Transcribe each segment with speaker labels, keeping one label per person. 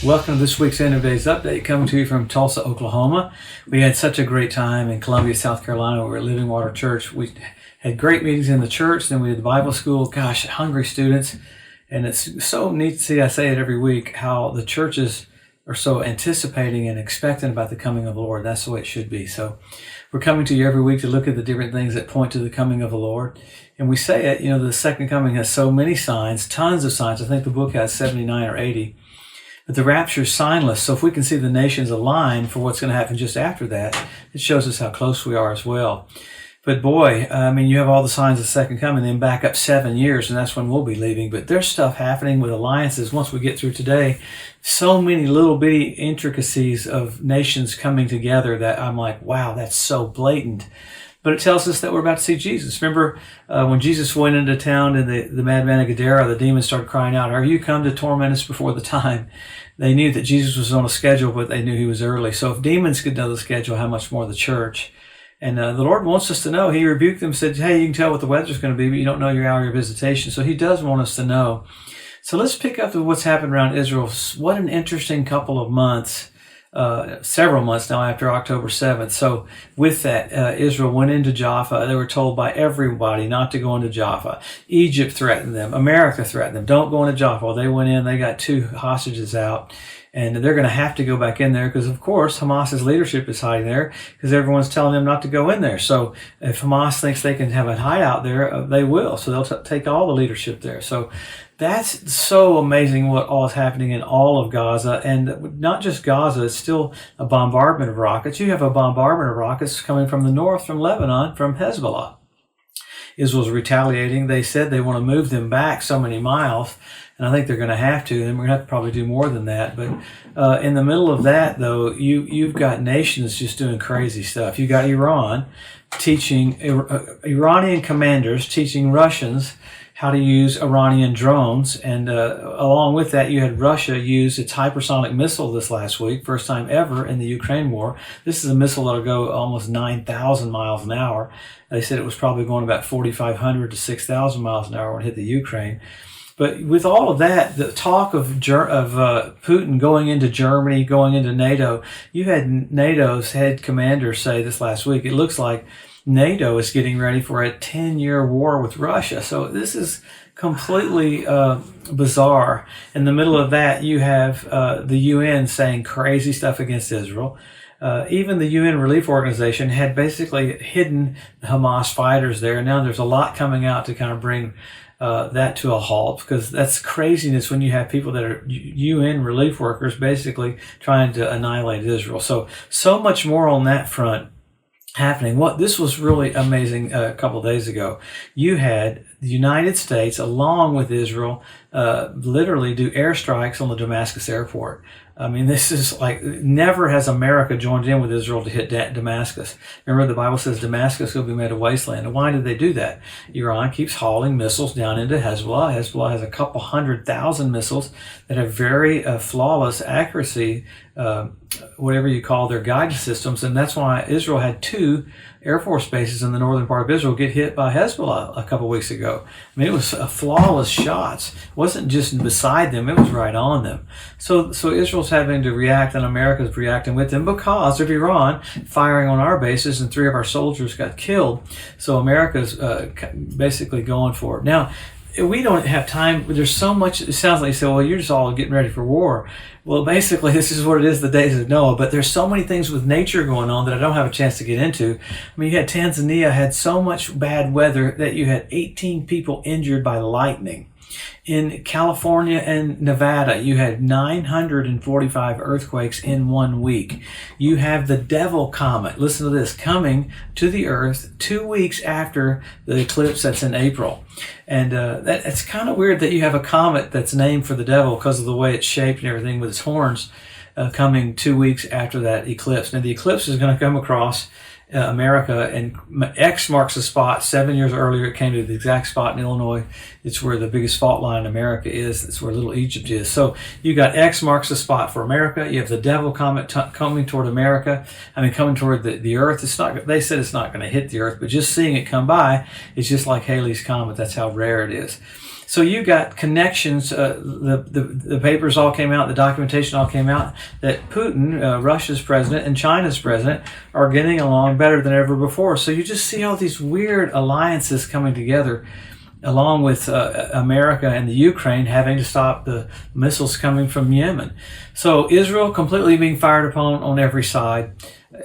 Speaker 1: Welcome to this week's End of Days Update, coming to you from Tulsa, Oklahoma. We had such a great time in Columbia, South Carolina. We were at Living Water Church. We had great meetings in the church. Then we had the Bible school. Gosh, hungry students. And it's so neat to see, I say it every week, how the churches are so anticipating and expectant about the coming of the Lord. That's the way it should be. So we're coming to you every week to look at the different things that point to the coming of the Lord. And we say it, the second coming has so many signs, tons of signs. I think the book has 79 or 80. But the rapture is signless. So if we can see the nations align for what's going to happen just after that, it shows us how close we are as well. But boy, you have all the signs of the second coming, then back up 7 years, and that's when we'll be leaving. But there's stuff happening with alliances once we get through today. So many little bitty intricacies of nations coming together that I'm like, wow, that's so blatant. But it tells us that we're about to see Jesus. Remember when Jesus went into town and the madman of Gadara, the demons started crying out, "Are you come to torment us before the time?" They knew that Jesus was on a schedule, but they knew he was early. So if demons could know the schedule, how much more the church? And the Lord wants us to know. He rebuked them, said, hey, you can tell what the weather's going to be, but you don't know your hour of your visitation. So he does want us to know. So let's pick up with what's happened around Israel. What an interesting couple of months. Several months now after October 7th. So with that, Israel went into Jaffa. They were told by everybody not to go into Jaffa. Egypt threatened them. America threatened them. Don't go into Jaffa. Well, they went in. They got 2 hostages out. And they're going to have to go back in there because, of course, Hamas's leadership is hiding there because everyone's telling them not to go in there. So if Hamas thinks they can have a hideout there, they will. So they'll take all the leadership there. So that's so amazing what all is happening in all of Gaza. And not just Gaza, it's still a bombardment of rockets. You have a bombardment of rockets coming from the north, from Lebanon, from Hezbollah. Israel's retaliating. They said they want to move them back so many miles. And I think they're going to have to, and we're going to have to probably do more than that. But in the middle of that, though, you've got nations just doing crazy stuff. You've got Iran teaching, Iranian commanders teaching Russians how to use Iranian drones. And along with that, you had Russia use its hypersonic missile this last week, first time ever in the Ukraine war. This is a missile that'll go almost 9,000 miles an hour. They said it was probably going about 4,500 to 6,000 miles an hour when it hit the Ukraine. But with all of that, the talk of Putin going into Germany, going into NATO, you had NATO's head commander say this last week, it looks like NATO is getting ready for a 10-year war with Russia. So this is completely bizarre. In the middle of that, you have the UN saying crazy stuff against Israel. Even the UN Relief Organization had basically hidden the Hamas fighters there. Now there's a lot coming out to kind of bring that to a halt, because that's craziness when you have people that are UN relief workers basically trying to annihilate Israel. So much more on that front happening. This was really amazing a couple of days ago. You had the United States, along with Israel, literally do airstrikes on the Damascus airport. This is like, never has America joined in with Israel to hit Damascus. Remember, the Bible says Damascus will be made a wasteland. And why did they do that? Iran keeps hauling missiles down into Hezbollah. Hezbollah has a couple 100,000 missiles that have very flawless accuracy, whatever you call their guidance systems. And that's why Israel had 2 Air Force bases in the northern part of Israel get hit by Hezbollah a couple weeks ago. It was flawless shots. It wasn't just beside them, it was right on them. So Israel's having to react, and America's reacting with them because of Iran firing on our bases, and 3 of our soldiers got killed. So America's basically going for it. Now, we don't have time. There's so much. It sounds like you say, well, you're just all getting ready for war. Well, basically, this is what it is, the days of Noah. But there's so many things with nature going on that I don't have a chance to get into. You had Tanzania had so much bad weather that you had 18 people injured by lightning. In California and Nevada, you had 945 earthquakes in 1 week. You have the Devil Comet, listen to this, coming to the Earth 2 weeks after the eclipse that's in April. And it's kind of weird that you have a comet that's named for the devil because of the way it's shaped and everything with its horns coming 2 weeks after that eclipse. Now, the eclipse is going to come across America, and X marks the spot. 7 years earlier, it came to the exact spot in Illinois. It's where the biggest fault line in America is. It's where Little Egypt is. So you got X marks the spot for America. You have the Devil Comet coming toward America. Coming toward the Earth. It's not. They said it's not going to hit the Earth, but just seeing it come by, it's just like Halley's Comet. That's how rare it is. So you got connections. The papers all came out, the documentation all came out that Putin, Russia's president, and China's president are getting along better than ever before. So you just see all these weird alliances coming together, along with America and the Ukraine having to stop the missiles coming from Yemen. So Israel completely being fired upon on every side.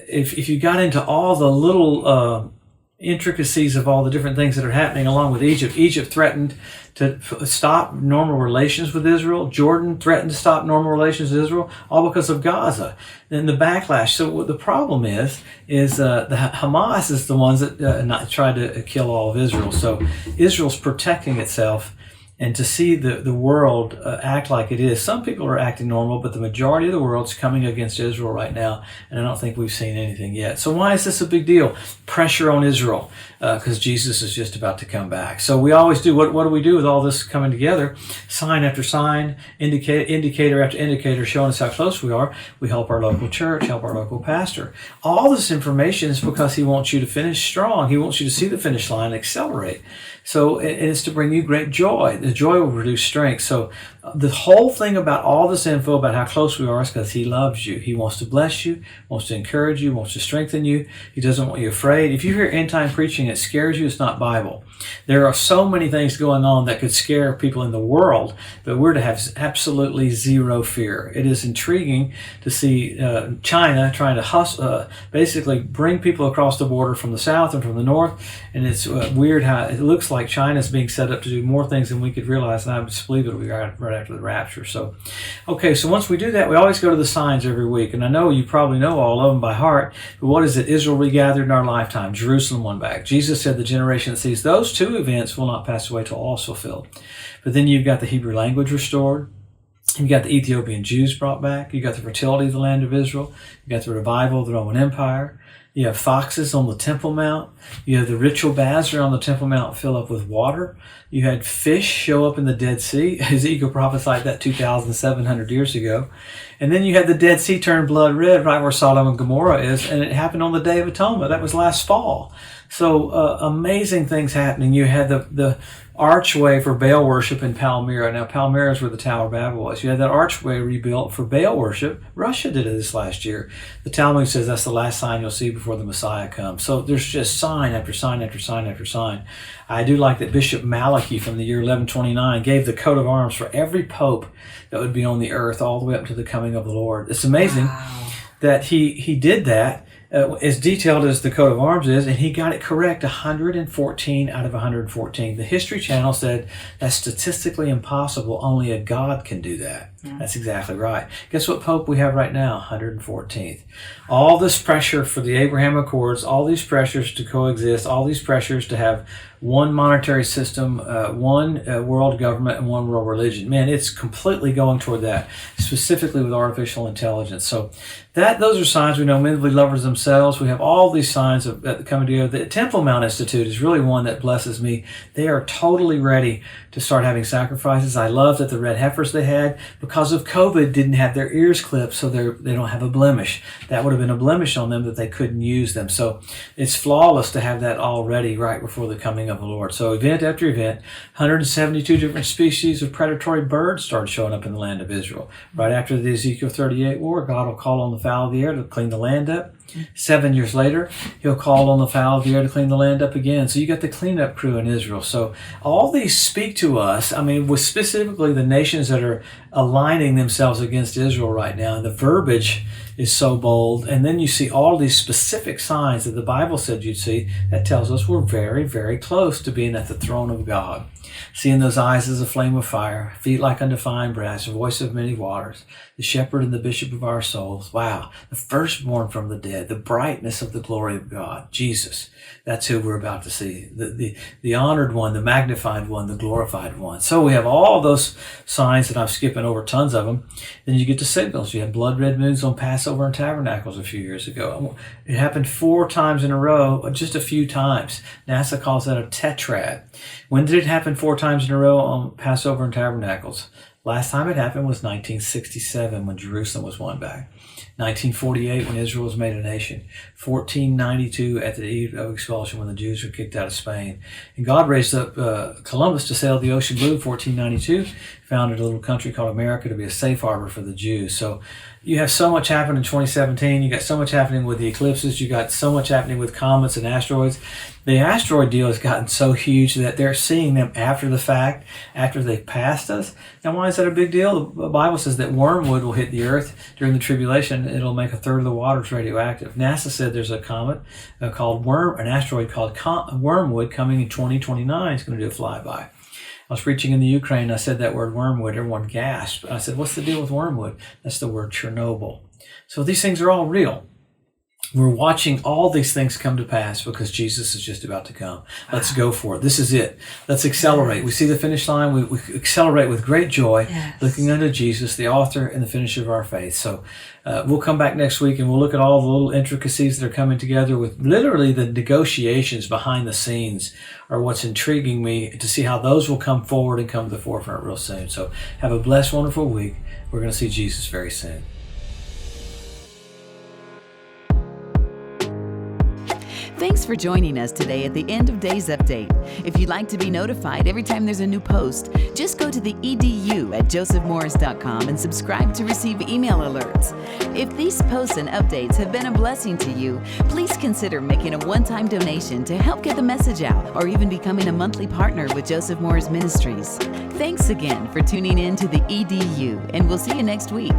Speaker 1: If you got into all the little intricacies of all the different things that are happening along with Egypt threatened to stop normal relations with Israel. Jordan threatened to stop normal relations with Israel, all because of Gaza and the backlash. So what the problem is the Hamas is the ones that tried to kill all of Israel. So Israel's protecting itself. And to see the world act like it is, some people are acting normal, but the majority of the world's coming against Israel right now, and I don't think we've seen anything yet. So why is this a big deal? Pressure on Israel, because Jesus is just about to come back. So we always do, what do we do with all this coming together? Sign after sign, indicator after indicator showing us how close we are. We help our local church, help our local pastor. All this information is because he wants you to finish strong. He wants you to see the finish line and accelerate. So it's to bring you great joy. The joy will produce strength. So the whole thing about all this info about how close we are is because he loves you. He wants to bless you, wants to encourage you, wants to strengthen you. He doesn't want you afraid. If you hear end-time preaching, it scares you, it's not Bible. There are so many things going on that could scare people in the world, but we're to have absolutely zero fear. It is intriguing to see China trying to basically bring people across the border from the south and from the north, and it's weird how it looks like China's being set up to do more things than we could realize, and I just believe it'll be right after the rapture. So, okay, so once we do that, we always go to the signs every week, and I know you probably know all of them by heart, but what is it? Israel regathered in our lifetime, Jerusalem won back. Jesus said the generation that sees those two events will not pass away till all is fulfilled. But then you've got the Hebrew language restored. You've got the Ethiopian Jews brought back. You've got the fertility of the land of Israel. You've got the revival of the Roman Empire. You have foxes on the Temple Mount. You have the ritual baths around the Temple Mount fill up with water. You had fish show up in the Dead Sea. Ezekiel prophesied that 2,700 years ago. And then you had the Dead Sea turn blood red right where Sodom and Gomorrah is, and it happened on the Day of Atonement. That was last fall. So amazing things happening. You had the archway for Baal worship in Palmyra. Now, Palmyra is where the Tower of Babel was. You had that archway rebuilt for Baal worship. Russia did it this last year. The Talmud says that's the last sign you'll see before the Messiah comes. So there's just sign after sign after sign after sign. I do like that Bishop Malachi from the year 1129 gave the coat of arms for every pope that would be on the earth all the way up to the coming of the Lord. It's amazing that he did that. As detailed as the coat of arms is, and he got it correct 114 out of 114. The History Channel said that's statistically impossible. Only a God can do that. Yeah. That's exactly right. Guess what pope we have right now? 114th. All this pressure for the Abraham Accords, all these pressures to coexist, all these pressures to have one monetary system, one world government, and one world religion. Man, it's completely going toward that, specifically with artificial intelligence. So those are signs we know. Men will be lovers themselves. We have all these signs of coming together. The Temple Mount Institute is really one that blesses me. They are totally ready to start having sacrifices. I love that the red heifers they had, because of COVID, didn't have their ears clipped, so they don't have a blemish. That would have been a blemish on them that they couldn't use them. So it's flawless to have that all ready right before the coming of the Lord. So event after event, 172 different species of predatory birds started showing up in the land of Israel. Right after the Ezekiel 38 war, God will call on the fowl of the air to clean the land up. 7 years later, he'll call on the fowl of the air to clean the land up again. So you got the cleanup crew in Israel. So all these speak to us, I mean, with specifically the nations that are aligning themselves against Israel right now. And the verbiage is so bold. And then you see all these specific signs that the Bible said you'd see that tells us we're very, very close to being at the throne of God. Seeing those eyes as a flame of fire, feet like undefined brass, a voice of many waters, the shepherd and the bishop of our souls. Wow, the firstborn from the dead, the brightness of the glory of God, Jesus. That's who we're about to see. The honored one, the magnified one, the glorified one. So we have all those signs that I'm skipping over, tons of them. Then you get the signals. You had blood red moons on Passover and Tabernacles a few years ago. It happened 4 times in a row, just a few times. NASA calls that a tetrad. When did it happen 4 times in a row on Passover and Tabernacles? Last time it happened was 1967 when Jerusalem was won back. 1948 when Israel was made a nation. 1492 at the eve of expulsion when the Jews were kicked out of Spain. And God raised up Columbus to sail the ocean blue in 1492, founded a little country called America to be a safe harbor for the Jews. So you have so much happening in 2017. You got so much happening with the eclipses. You got so much happening with comets and asteroids. The asteroid deal has gotten so huge that they're seeing them after the fact, after they've passed us. Now, why is that a big deal? The Bible says that wormwood will hit the earth during the tribulation. It'll make a third of the waters radioactive. NASA said there's a comet called an asteroid called Wormwood coming in 2029. It's going to do a flyby. I was preaching in the Ukraine. I said that word wormwood. Everyone gasped. I said, what's the deal with wormwood? That's the word Chernobyl. So these things are all real. We're watching all these things come to pass because Jesus is just about to come. Let's go for it. This is it. Let's accelerate. We see the finish line. We accelerate with great joy, looking unto Jesus, the author and the finisher of our faith. So we'll come back next week and we'll look at all the little intricacies that are coming together with literally the negotiations behind the scenes are what's intriguing me to see how those will come forward and come to the forefront real soon. So have a blessed, wonderful week. We're going to see Jesus very soon.
Speaker 2: Thanks for joining us today at the End of Days Update. If you'd like to be notified every time there's a new post, just go to the EDU at josephmorris.com and subscribe to receive email alerts. If these posts and updates have been a blessing to you, please consider making a one-time donation to help get the message out or even becoming a monthly partner with Joseph Morris Ministries. Thanks again for tuning in to the EDU, and we'll see you next week.